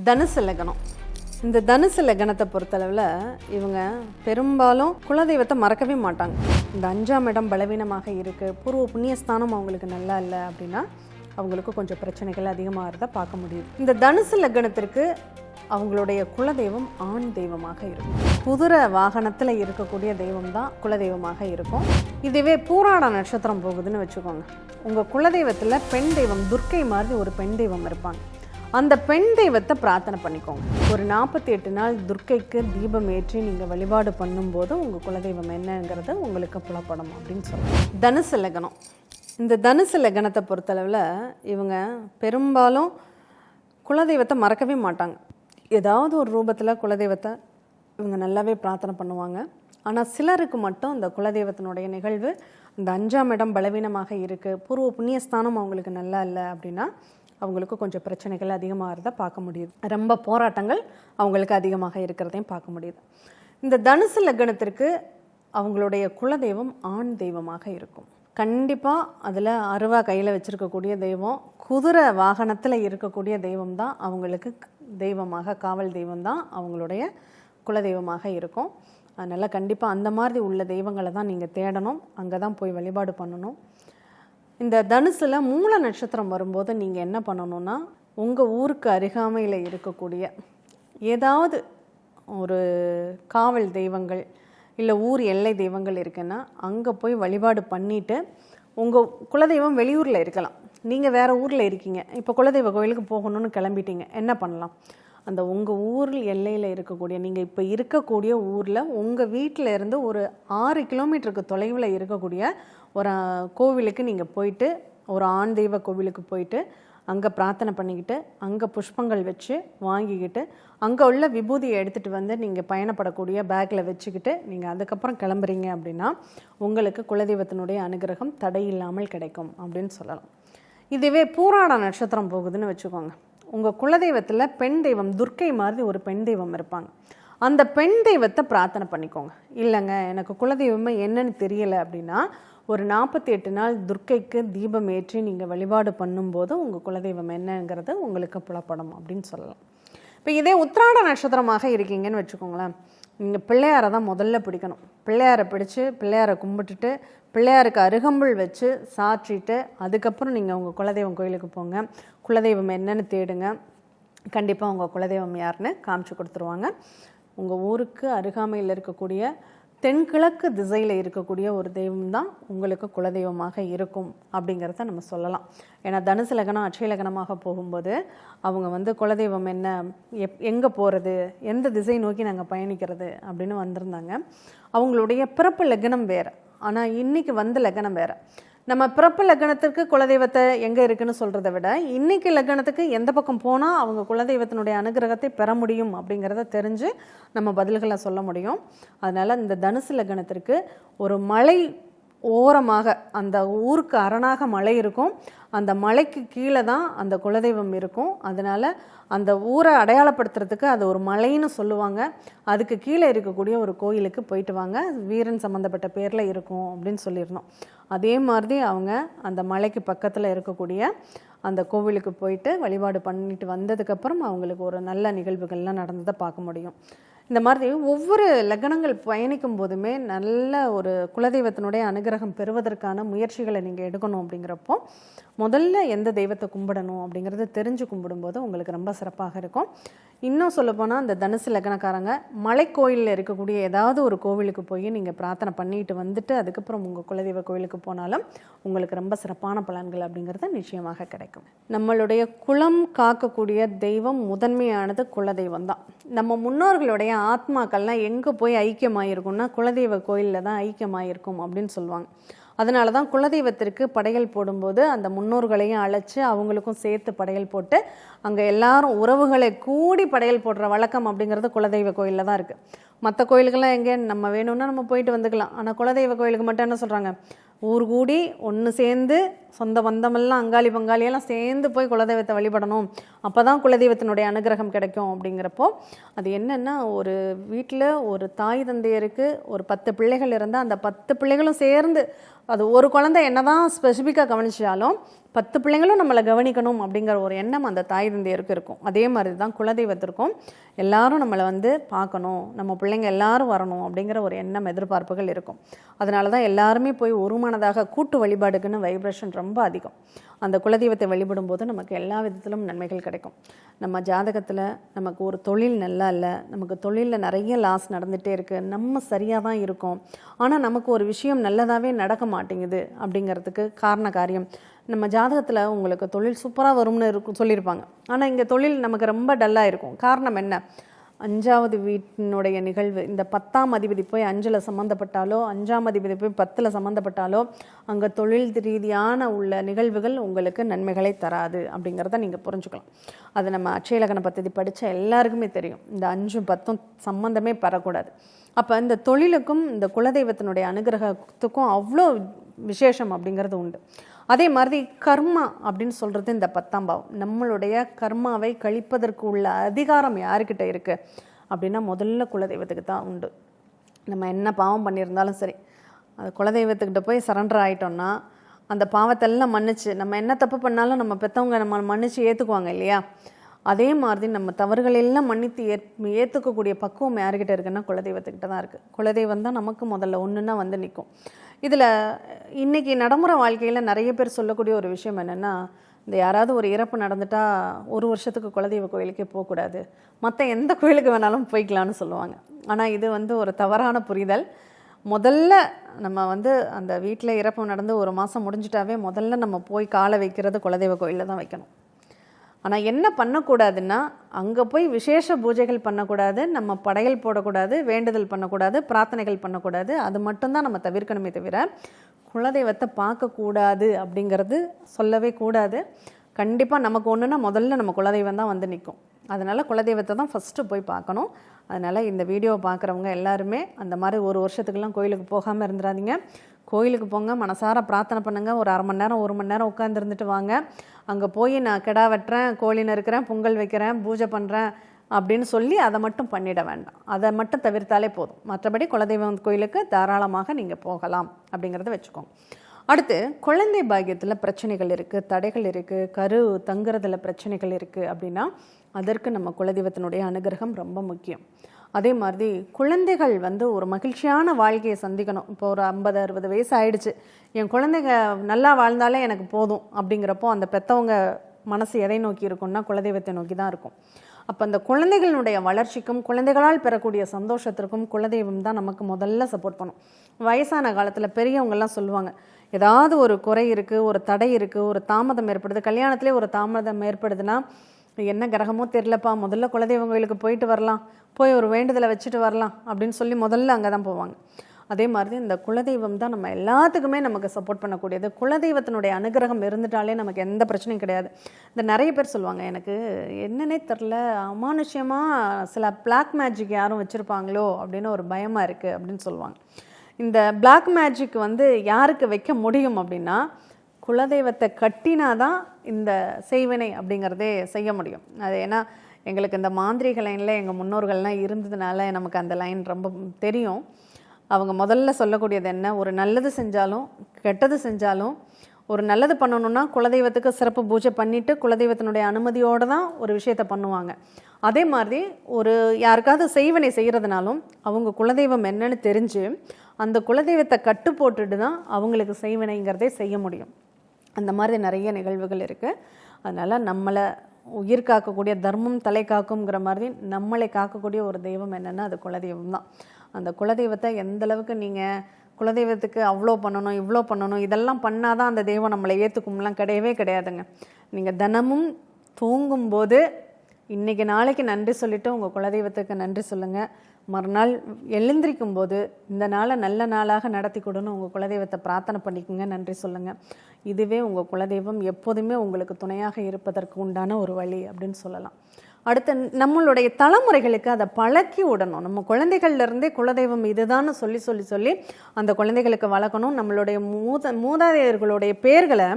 தனுசு லக்னம். இந்த தனுசு லக்னத்தை பொறுத்தளவில் இவங்க பெரும்பாலும் குலதெய்வத்தை மறக்கவே மாட்டாங்க. இந்த 5ஆம் இடம் பலவீனமாக இருக்குது, பூர்வ புண்ணியஸ்தானம் அவங்களுக்கு நல்லா இல்லை அப்படின்னா அவங்களுக்கு கொஞ்சம் பிரச்சனைகள் அதிகமாகிறத பார்க்க முடியுது. இந்த தனுசு லக்னத்திற்கு அவங்களுடைய குலதெய்வம் ஆண் தெய்வமாக இருக்கும். குதிரை வாகனத்தில் இருக்கக்கூடிய தெய்வம் தான் குலதெய்வமாக இருக்கும். இதுவே பூராட நட்சத்திரம் போகுதுன்னு வச்சுக்கோங்க, உங்கள் குலதெய்வத்தில் பெண் தெய்வம் துர்க்கை மாதிரி ஒரு பெண் தெய்வம் இருப்பாங்க. அந்த பெண் தெய்வத்தை பிரார்த்தனை பண்ணிக்கோங்க. ஒரு 48 நாள் துர்க்கைக்கு தீபம் ஏற்றி நீங்கள் வழிபாடு பண்ணும்போது உங்கள் குலதெய்வம் என்னங்கிறது உங்களுக்கு புலப்படும் அப்படின்னு சொல்லுவாங்க. தனுசு லக்னம். இந்த தனுசு லக்னத்தை பொறுத்தளவில் இவங்க பெரும்பாலும் குலதெய்வத்தை மறக்கவே மாட்டாங்க. ஏதாவது ஒரு ரூபத்தில் குலதெய்வத்தை இவங்க நல்லாவே பிரார்த்தனை பண்ணுவாங்க. ஆனால் சிலருக்கு மட்டும் இந்த குலதெய்வத்தினுடைய நிகழ்வு இந்த 5ஆம் இடம் பலவீனமாக இருக்குது, பூர்வ புண்ணியஸ்தானம் அவங்களுக்கு நல்லா இல்லை அப்படின்னா அவங்களுக்கு கொஞ்சம் பிரச்சனைகள் அதிகமாகிறத பார்க்க முடியுது. ரொம்ப போராட்டங்கள் அவங்களுக்கு அதிகமாக இருக்கிறதையும் பார்க்க முடியுது. இந்த தனுசு லக்னத்திற்கு அவங்களுடைய குலதெய்வம் ஆண் தெய்வமாக இருக்கும். கண்டிப்பாக அதில் அருவா கையில் வச்சுருக்கக்கூடிய தெய்வம், குதிரை வாகனத்தில் இருக்கக்கூடிய தெய்வம் தான் அவங்களுக்கு தெய்வமாக, காவல் தெய்வம் தான் அவங்களுடைய குலதெய்வமாக இருக்கும். அதனால் கண்டிப்பாக அந்த மாதிரி உள்ள தெய்வங்களை தான் நீங்கள் தேடணும், அங்கே தான் போய் வழிபாடு பண்ணணும். இந்த தனுசில் மூல நட்சத்திரம் வரும்போது நீங்கள் என்ன பண்ணணுன்னா, உங்கள் ஊருக்கு அருகாமையில் இருக்கக்கூடிய ஏதாவது ஒரு காவல் தெய்வங்கள் இல்லை ஊர் எல்லை தெய்வங்கள் இருக்குன்னா அங்கே போய் வழிபாடு பண்ணிவிட்டு, உங்கள் குலதெய்வம் வெளியூரில் இருக்கலாம், நீங்கள் வேறு ஊரில் இருக்கீங்க, இப்போ குலதெய்வ கோயிலுக்கு போகணும்னு கிளம்பிட்டீங்க, என்ன பண்ணலாம், அந்த உங்கள் ஊர் எல்லையில் இருக்கக்கூடிய, நீங்கள் இப்போ இருக்கக்கூடிய ஊரில் உங்கள் வீட்டில் இருந்து ஒரு 6 கிலோமீட்டருக்கு தொலைவில் இருக்கக்கூடிய ஒரு கோவிலுக்கு நீங்கள் போயிட்டு, ஒரு ஆண் தெய்வ கோவிலுக்கு போயிட்டு அங்கே பிரார்த்தனை பண்ணிக்கிட்டு, அங்கே புஷ்பங்கள் வச்சு வாங்கிக்கிட்டு, அங்கே உள்ள விபூதியை எடுத்துகிட்டு வந்து நீங்கள் பயணப்படக்கூடிய பேக்கில் வச்சுக்கிட்டு நீங்கள் அதுக்கப்புறம் கிளம்புறீங்க அப்படின்னா உங்களுக்கு குலதெய்வத்தினுடைய அனுகிரகம் தடையில்லாமல் கிடைக்கும் அப்படின்னு சொல்லலாம். இதுவே பூராட நட்சத்திரம் போகுதுன்னு வச்சுக்கோங்க, உங்கள் குலதெய்வத்தில் பெண் தெய்வம் துர்க்கை மாதிரி ஒரு பெண் தெய்வம் இருப்பாங்க. அந்த பெண் தெய்வத்தை பிரார்த்தனை பண்ணிக்கோங்க. இல்லைங்க எனக்கு குலதெய்வமே என்னன்னு தெரியலை அப்படின்னா ஒரு 48 நாள் துர்க்கைக்கு தீபம் ஏற்றி நீங்கள் வழிபாடு பண்ணும்போது உங்கள் குலதெய்வம் என்னங்கிறது உங்களுக்கு புலப்படும் அப்படின்னு சொல்லலாம். இப்போ இதே உத்திராட நட்சத்திரமாக இருக்கீங்கன்னு வச்சுக்கோங்களேன், நீங்கள் பிள்ளையாரை தான் முதல்ல பிடிக்கணும். பிள்ளையாரை பிடிச்சி பிள்ளையாரை கும்பிட்டுட்டு பிள்ளையாருக்கு அருகம்புல் வச்சு சாற்றிட்டு அதுக்கப்புறம் நீங்கள் உங்கள் குலதெய்வம் கோயிலுக்கு போங்க. குலதெய்வம் என்னன்னு தேடுங்க, கண்டிப்பாக உங்கள் குலதெய்வம் யாருன்னு காமிச்சு கொடுத்துருவாங்க. உங்கள் ஊருக்கு அருகாமையில் இருக்கக்கூடிய தென்கிழக்கு திசையில் இருக்கக்கூடிய ஒரு தெய்வம் தான் உங்களுக்கு குலதெய்வமாக இருக்கும் அப்படிங்கிறத நம்ம சொல்லலாம். ஏன்னா தனுசு லக்னம் அட்சய லக்னமாக போகும்போது அவங்க குலதெய்வம் என்ன, எங்கே போகிறது, எந்த திசை நோக்கி நாங்கள் பயணிக்கிறது அப்படின்னு வந்திருந்தாங்க. அவங்களுடைய பிறப்பு லக்னம் வேறு, ஆனால் இன்றைக்கி வந்த லக்னம் வேறு. நம்ம பிறப்பு லக்னத்துக்கு குலதெய்வத்தை எங்கே இருக்குன்னு சொல்கிறத விட இன்றைக்கி லக்னத்துக்கு எந்த பக்கம் போனால் அவங்க குலதெய்வத்தினுடைய அனுகிரகத்தை பெற முடியும் அப்படிங்கிறத தெரிஞ்சு நம்ம பதில்களை சொல்ல முடியும். அதனால் இந்த தனுசு லக்னத்திற்கு ஒரு மலை ஓரமாக, அந்த ஊருக்கு அரணாக மலை இருக்கும், அந்த மலைக்கு கீழே தான் அந்த குலதெய்வம் இருக்கும். அதனால் அந்த ஊரை அடையாளப்படுத்துறதுக்கு அது ஒரு மலைன்னு சொல்லுவாங்க. அதுக்கு கீழே இருக்கக்கூடிய ஒரு கோயிலுக்கு போயிட்டு வாங்க, வீரன் சம்மந்தப்பட்ட பேரில் இருக்கும் அப்படின்னு சொல்லியிருந்தோம். அதே மாதிரி அவங்க அந்த மலைக்கு பக்கத்தில் இருக்கக்கூடிய அந்த கோவிலுக்கு போயிட்டு வழிபாடு பண்ணிட்டு வந்ததுக்கப்புறம் அவங்களுக்கு ஒரு நல்ல நிகழ்வுகள்லாம் நடந்ததை பார்க்க முடியும். இந்த மாதிரி ஒவ்வொரு லக்னங்கள் பயணிக்கும் போதுமே நல்ல ஒரு குலதெய்வத்தினுடைய அனுகிரகம் பெறுவதற்கான முயற்சிகளை நீங்கள் எடுக்கணும். அப்படிங்கிறப்போ முதல்ல எந்த தெய்வத்தை கும்பிடணும் அப்படிங்கிறத தெரிஞ்சு கும்பிடும்போது உங்களுக்கு ரொம்ப சிறப்பாக இருக்கும். இன்னும் சொல்லப்போனால் இந்த தனுசு லக்னக்காரங்க மலை கோயிலில் இருக்கக்கூடிய ஏதாவது ஒரு கோவிலுக்கு போய் நீங்கள் பிரார்த்தனை பண்ணிட்டு வந்துட்டு அதுக்கப்புறம் உங்கள் குலதெய்வ கோவிலுக்கு போனாலும் உங்களுக்கு ரொம்ப சிறப்பான பலன்கள் அப்படிங்கிறது நிச்சயமாக கிடைக்கும். நம்மளுடைய குலம் காக்கக்கூடிய தெய்வம் முதன்மையானது குலதெய்வம் தான். நம்ம முன்னோர்களுடைய ஆத்மாக்கள்லாம் எங்கே போய் ஐக்கியமாயிருக்கும்னா குலதெய்வ கோயிலில் தான் ஐக்கியமாயிருக்கும் அப்படின்னு சொல்லுவாங்க. அதனால தான் குலதெய்வத்திற்கு படையல் போடும்போது அந்த முன்னோர்களையும் அழைச்சி அவங்களுக்கும் சேர்த்து படையல் போட்டு அங்கே எல்லாரும் உறவுகளை கூடி படையல் போடுற வழக்கம் அப்படிங்கிறது குலதெய்வ கோயிலில் தான் இருக்குது. மற்ற கோயிலுக்கெல்லாம் எங்கே நம்ம வேணும்னா நம்ம போயிட்டு வந்துக்கலாம். ஆனால் குலதெய்வ கோயிலுக்கு மட்டும் என்ன சொல்கிறாங்க, ஊர் கூடி ஒன்று சேர்ந்து சொந்த பந்தமெல்லாம் அங்காளி பங்காளியெல்லாம் சேர்ந்து போய் குலதெய்வத்தை வழிபடணும், அப்போ தான் குலதெய்வத்தினுடைய அனுகிரகம் கிடைக்கும். அப்படிங்கிறப்போ அது என்னென்னா, ஒரு வீட்டில் ஒரு தாய் தந்தையருக்கு ஒரு 10 பிள்ளைகள் இருந்தால் அந்த 10 பிள்ளைகளும் சேர்ந்து அது ஒரு குழந்தை என்ன தான் ஸ்பெசிஃபிக்காக கவனிச்சாலும் 10 பிள்ளைங்களும் நம்மளை கவனிக்கணும் அப்படிங்கிற ஒரு எண்ணம் அந்த தாய் தந்தையருக்கு இருக்கும். அதே மாதிரி தான் குலதெய்வத்திற்கும் எல்லாரும் நம்மளை வந்து பார்க்கணும், நம்ம பிள்ளைங்க எல்லாரும் வரணும் அப்படிங்கிற ஒரு எண்ணம் எதிர்பார்ப்புகள் இருக்கும். அதனால தான் எல்லாருமே போய் ஒருமனதாக கூட்டு வழிபாடுக்குன்னு வைப்ரேஷன் ரொம்ப அதிகம். அந்த குலதெய்வத்தை வழிபடும்போது நமக்கு எல்லா விதத்திலும் நன்மைகள் கிடைக்கும். நம்ம ஜாதகத்தில் நமக்கு ஒரு தொழில் நல்லா இல்லை, நமக்கு தொழிலில் நிறைய லாஸ் நடந்துகிட்டே இருக்குது, நம்ம சரியாக தான் இருக்கோம், ஆனால் நமக்கு ஒரு விஷயம் நல்லதாகவே நடக்க மாட்டேங்குது அப்படிங்கிறதுக்கு காரண காரியம் நம்ம ஜாதகத்தில் உங்களுக்கு தொழில் சூப்பராக வரும்னு சொல்லியிருப்பாங்க, ஆனால் இங்கே தொழில் நமக்கு ரொம்ப டல்லாக இருக்கும். காரணம் என்ன? 5வது வீட்டினுடைய நிகழ்வு. இந்த 10ஆம் அதிபதி போய் 5ல் சம்மந்தப்பட்டாலோ, 5ஆம் அதிபதி போய் 10ல் சம்மந்தப்பட்டாலோ அங்கே தொழில் ரீதியான உள்ள நிகழ்வுகள் உங்களுக்கு நன்மைகளை தராது அப்படிங்கிறத நீங்கள் புரிஞ்சுக்கலாம். அது நம்ம அட்சயலக்ன பദ്ധதி படித்த எல்லாருக்குமே தெரியும். இந்த 5ம் 10ம் சம்மந்தமே பெறக்கூடாது. அப்போ இந்த தொழிலுக்கும் இந்த குலதெய்வத்தினுடைய அனுகிரகத்துக்கும் அவ்வளோ விசேஷம் அப்படிங்கிறது உண்டு. அதே மாதிரி கர்மா அப்படின்னு சொல்கிறது இந்த 10ஆம் பாவம். நம்மளுடைய கர்மாவை கழிப்பதற்கு உள்ள அதிகாரம் யாருக்கிட்ட இருக்குது அப்படின்னா முதல்ல குலதெய்வத்துக்கு தான் உண்டு. நம்ம என்ன பாவம் பண்ணியிருந்தாலும் சரி, அது குலதெய்வத்துக்கிட்ட போய் சரண்டர் ஆகிட்டோம்னா அந்த பாவத்தெல்லாம் மன்னிச்சு, நம்ம என்ன தப்பு பண்ணாலும் நம்ம பெற்றவங்க நம்ம மன்னிச்சு ஏற்றுக்குவாங்க இல்லையா? அதே மாதிரி நம்ம தவறுகளெல்லாம் மன்னித்து ஏற்றுக்கக்கூடிய பக்குவம் யாருக்கிட்ட இருக்குன்னா குலதெய்வத்துக்கிட்ட தான் இருக்குது. குலதெய்வம் தான் நமக்கு முதல்ல ஒன்றுன்னா வந்து நிற்கும். இதில் இன்றைக்கி நடைமுறை வாழ்க்கையில் நிறைய பேர் சொல்லக்கூடிய ஒரு விஷயம் என்னென்னா, இந்த யாராவது ஒரு இறப்பு நடந்துட்டால் 1 வருஷத்துக்கு குலதெய்வ கோயிலுக்கே போகக்கூடாது, மற்ற எந்த கோயிலுக்கு வேணாலும் போய்க்கலான்னு சொல்லுவாங்க. ஆனால் இது வந்து ஒரு தவறான புரிதல். முதல்ல நம்ம வந்து அந்த வீட்டில் இறப்பு நடந்து 1 மாதம் முடிஞ்சிட்டாவே முதல்ல நம்ம போய் காலை வைக்கிறது குலதெய்வ கோயிலில் தான் வைக்கணும். ஆனால் என்ன பண்ணக்கூடாதுன்னா, அங்கே போய் விசேஷ பூஜைகள் பண்ணக்கூடாது, நம்ம படையல் போடக்கூடாது, வேண்டுதல் பண்ணக்கூடாது, பிரார்த்தனைகள் பண்ணக்கூடாது. அது மட்டும்தான் நம்ம தவிர்க்கணுமே தவிர குலதெய்வத்தை பார்க்கக்கூடாது அப்படிங்கிறது சொல்லவே கூடாது. கண்டிப்பாக நமக்கு ஒன்றுனா முதல்ல நம்ம குலதெய்வம் தான் வந்து நிற்கும். அதனால் குலதெய்வத்தை தான் ஃபஸ்ட்டு போய் பார்க்கணும். அதனால் இந்த வீடியோவை பார்க்குறவங்க எல்லாருமே அந்த மாதிரி 1 வருஷத்துக்கெல்லாம் கோயிலுக்கு போகாமல் இருந்துடாதீங்க. கோயிலுக்கு போங்க, மனசார பிரார்த்தனை பண்ணுங்கள், ஒரு 1/2 மணி நேரம் 1 மணி நேரம் உட்காந்துருந்துட்டு வாங்க. அங்கே போய் நான் கிடா வெட்டுறேன், கோழி நறுக்கிறேன், பொங்கல் வைக்கிறேன், பூஜை பண்ணுறேன் அப்படின்னு சொல்லி அதை மட்டும் பண்ணிட வேண்டாம். அதை மட்டும் தவிர்த்தாலே போதும். மற்றபடி குலதெய்வம் கோயிலுக்கு தாராளமாக நீங்கள் போகலாம் அப்படிங்கிறத வச்சுக்கோங்க. அடுத்து, குழந்தை பாக்கியத்தில் பிரச்சனைகள் இருக்குது, தடைகள் இருக்குது, கரு தங்குறதுல பிரச்சனைகள் இருக்குது அப்படின்னா அதற்கு நம்ம குலதெய்வத்தினுடைய அனுகிரகம் ரொம்ப முக்கியம். அதே மாதிரி குழந்தைகள் வந்து ஒரு மகிழ்ச்சியான வாழ்க்கையை சந்திக்கணும். இப்போ ஒரு 50-60 வயசு ஆயிடுச்சு, என் குழந்தைங்க நல்லா வாழ்ந்தாலே எனக்கு போதும் அப்படிங்கிறப்போ அந்த பெற்றவங்க மனசு எதை நோக்கி இருக்கும்னா குலதெய்வத்தை நோக்கி தான் இருக்கும். அப்போ அந்த குழந்தைகளுடைய வளர்ச்சிக்கும் குழந்தைகளால் பெறக்கூடிய சந்தோஷத்திற்கும் குலதெய்வம் தான் நமக்கு முதல்ல சப்போர்ட் பண்ணும். வயசான காலத்தில் பெரியவங்கெல்லாம் சொல்லுவாங்க, ஏதாவது ஒரு குறை இருக்குது, ஒரு தடை இருக்குது, ஒரு தாமதம் ஏற்படுது, கல்யாணத்திலே ஒரு தாமதம் ஏற்படுதுன்னா என்ன கிரகமோ தெரிலப்பா, முதல்ல குலதெய்வம் கோயிலுக்கு போயிட்டு வரலாம், போய் ஒரு வேண்டுதலை வச்சுட்டு வரலாம் அப்படின்னு சொல்லி முதல்ல அங்கே தான் போவாங்க. அதே மாதிரி இந்த குலதெய்வம் தான் நம்ம எல்லாத்துக்குமே நமக்கு சப்போர்ட் பண்ணக்கூடியது. குலதெய்வத்தினுடைய அனுகிரகம் இருந்துட்டாலே நமக்கு எந்த பிரச்சனையும் கிடையாது. இந்த நிறைய பேர் சொல்லுவாங்க, எனக்கு என்னன்னே தெரில, அமானுஷ்யமாக சில பிளாக் மேஜிக் யாரும் வச்சுருப்பாங்களோ அப்படின்னு ஒரு பயமாக இருக்குது அப்படின்னு சொல்லுவாங்க. இந்த பிளாக் மேஜிக் வந்து யாருக்கு வைக்க முடியும் அப்படின்னா, குலதெய்வத்தை கட்டினாதான் இந்த செய்வினை அப்படிங்கிறதே செய்ய முடியும். அது ஏன்னா எங்களுக்கு இந்த மாந்திரிக லைனில் எங்கள் முன்னோர்கள்லாம் இருந்ததுனால நமக்கு அந்த லைன் ரொம்ப தெரியும். அவங்க முதல்ல சொல்லக்கூடியது என்ன, ஒரு நல்லது செஞ்சாலும் கெட்டது செஞ்சாலும் ஒரு நல்லது பண்ணணுன்னா குலதெய்வத்துக்கு சிறப்பு பூஜை பண்ணிவிட்டு குலதெய்வத்தினுடைய அனுமதியோடு தான் ஒரு விஷயத்தை பண்ணுவாங்க. அதே மாதிரி ஒரு யாருக்காவது செய்வினை செய்கிறதுனாலும் அவங்க குலதெய்வம் என்னன்னு தெரிஞ்சு அந்த குலதெய்வத்தை கட்டு போட்டுட்டு தான் அவங்களுக்கு செய்வினைங்கிறதே செய்ய முடியும். அந்த மாதிரி நிறைய நிகழ்வுகள் இருக்குது. அதனால் நம்மளை உயிர் காக்கக்கூடிய, தர்மம் தலை காக்குங்கிற மாதிரி நம்மளை காக்கக்கூடிய ஒரு தெய்வம் என்னென்னா அது குலதெய்வம் தான். அந்த குலதெய்வத்தை எந்தளவுக்கு நீங்கள் குலதெய்வத்துக்கு அவ்வளோ பண்ணணும் இவ்வளோ பண்ணணும் இதெல்லாம் பண்ணால் தான் அந்த தெய்வம் நம்மளை ஏற்றுக்கும்லாம் கிடையவே கிடையாதுங்க. நீங்கள் தினமும் தூங்கும்போது இன்றைக்கி நாளைக்கு நன்றி சொல்லிவிட்டு உங்கள் குலதெய்வத்துக்கு நன்றி சொல்லுங்கள். மறுநாள் எழுந்திரிக்கும் போது இந்த நாளை நல்ல நாளாக நடத்தி கொடுன்னு உங்கள் குலதெய்வத்தை பிரார்த்தனை பண்ணிக்கோங்க, நன்றி சொல்லுங்கள். இதுவே உங்கள் குலதெய்வம் எப்போதுமே உங்களுக்கு துணையாக இருப்பதற்கு உண்டான ஒரு வழி அப்படின்னு சொல்லலாம். அடுத்து நம்மளுடைய தலைமுறைகளுக்கு அதை பழக்கி விடணும். நம்ம குழந்தைகள்லேருந்தே குலதெய்வம் இதுதான்னு சொல்லி சொல்லி சொல்லி அந்த குழந்தைகளுக்கு வளர்க்கணும். நம்மளுடைய மூதாதையர்களுடைய பேர்களை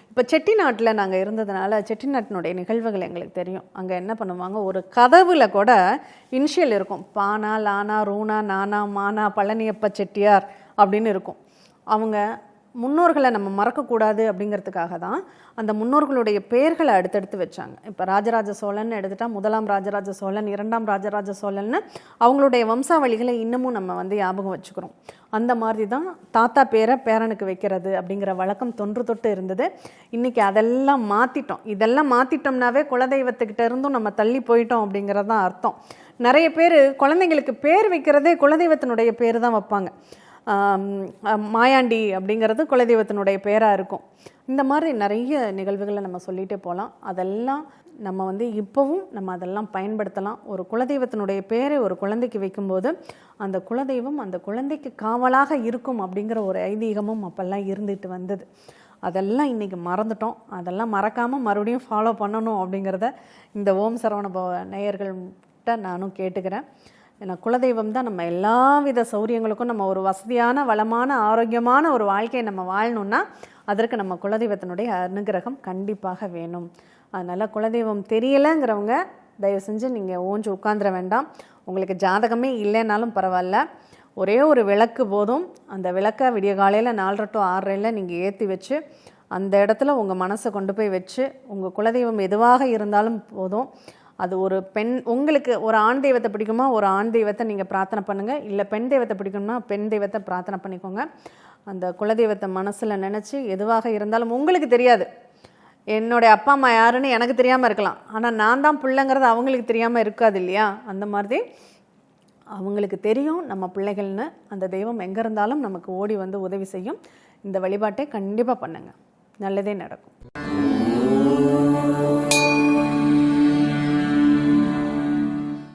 இப்போ செட்டிநாட்டில் நாங்கள் இருந்ததுனால செட்டிநாட்டினுடைய நிகழ்வுகள் எங்களுக்கு தெரியும். அங்கே என்ன பண்ணுவாங்க, ஒரு கதவுல கூட இனிஷியல் இருக்கும், பானா, லானா, ரூனா, நானா, மானா, பழனியப்ப செட்டியார் அப்படின்னு இருக்கும். அவங்க முன்னோர்களை நம்ம மறக்கக்கூடாது அப்படிங்கிறதுக்காக தான் அந்த முன்னோர்களுடைய பெயர்களை அடுத்தடுத்து வச்சாங்க. இப்போ ராஜராஜ சோழன் எடுத்துட்டா முதலாம் ராஜராஜ சோழன், இரண்டாம் ராஜராஜ சோழன்னு அவங்களுடைய வம்சாவளிகளை இன்னமும் நம்ம வந்து ஞாபகம் வச்சுக்கிறோம். அந்த மாதிரி தான் தாத்தா பேரை பேரனுக்கு வைக்கிறது அப்படிங்கிற வழக்கம் தொன்று தொட்டு இருந்தது. இன்றைக்கி அதெல்லாம் மாற்றிட்டோம். இதெல்லாம் மாற்றிட்டோம்னாவே குலதெய்வத்துக்கிட்ட இருந்தும் நம்ம தள்ளி போயிட்டோம் அப்படிங்கிறது தான் அர்த்தம். நிறைய பேர் குழந்தைங்களுக்கு பேர் வைக்கிறதே குலதெய்வத்தினுடைய பேர் தான் வைப்பாங்க. மாயாண்டி அப்படிங்கிறது குலதெய்வத்தினுடைய பேராக இருக்கும். இந்த மாதிரி நிறைய நிகழ்வுகளை நம்ம சொல்லிகிட்டே போகலாம். அதெல்லாம் நம்ம வந்து இப்போவும் நம்ம அதெல்லாம் பயன்படுத்தலாம். ஒரு குலதெய்வத்தினுடைய பேரை ஒரு குழந்தைக்கு வைக்கும்போது அந்த குலதெய்வம் அந்த குழந்தைக்கு காவலாக இருக்கும் அப்படிங்கிற ஒரு ஐதீகமும் அப்போல்லாம் இருந்துட்டு வந்தது. அதெல்லாம் இன்றைக்கி மறந்துட்டோம். அதெல்லாம் மறக்காமல் மறுபடியும் ஃபாலோ பண்ணணும் அப்படிங்கிறத இந்த ஓம் சரவண பவ நேயர்கள்கிட்ட நானும் கேட்டுக்கிறேன். ஏன்னா குலதெய்வம் தான் நம்ம எல்லா வித சௌரியங்களுக்கும், நம்ம ஒரு வசதியான வளமான ஆரோக்கியமான ஒரு வாழ்க்கையை நம்ம வாழணுன்னா அதற்கு நம்ம குலதெய்வத்தினுடைய அனுகிரகம் கண்டிப்பாக வேணும். அதனால் குலதெய்வம் தெரியலைங்கிறவங்க தயவு செஞ்சு நீங்கள் ஓஞ்சு உட்காந்துட வேண்டாம். உங்களுக்கு ஜாதகமே இல்லைன்னாலும் பரவாயில்ல, ஒரே ஒரு விளக்கு போதும். அந்த விளக்கை விடிய காலையில் 4:30 to 6:30 நீங்கள் ஏற்றி வச்சு அந்த இடத்துல உங்கள் மனசை கொண்டு போய் வச்சு உங்கள் குலதெய்வம் எதுவாக இருந்தாலும் போதும். அது ஒரு பெண், உங்களுக்கு ஒரு ஆண் தெய்வத்தை பிடிக்குமா ஒரு ஆண் தெய்வத்தை நீங்கள் பிரார்த்தனை பண்ணுங்கள், இல்லை பெண் தெய்வத்தை பிடிக்குமா பெண் தெய்வத்தை பிரார்த்தனை பண்ணிக்கோங்க. அந்த குலதெய்வத்தை மனசில் நினச்சி எதுவாக இருந்தாலும் உங்களுக்கு தெரியாது. என்னுடைய அப்பா அம்மா யாருன்னு எனக்கு தெரியாமல் இருக்கலாம், ஆனால் நான் தான் பிள்ளைங்கிறது அவங்களுக்கு தெரியாமல் இருக்காது இல்லையா? அந்த மாதிரி அவங்களுக்கு தெரியும் நம்ம பிள்ளைகள்னு. அந்த தெய்வம் எங்கே இருந்தாலும் நமக்கு ஓடி வந்து உதவி செய்யும். இந்த வழிபாட்டை கண்டிப்பாக பண்ணுங்கள், நல்லதே நடக்கும்.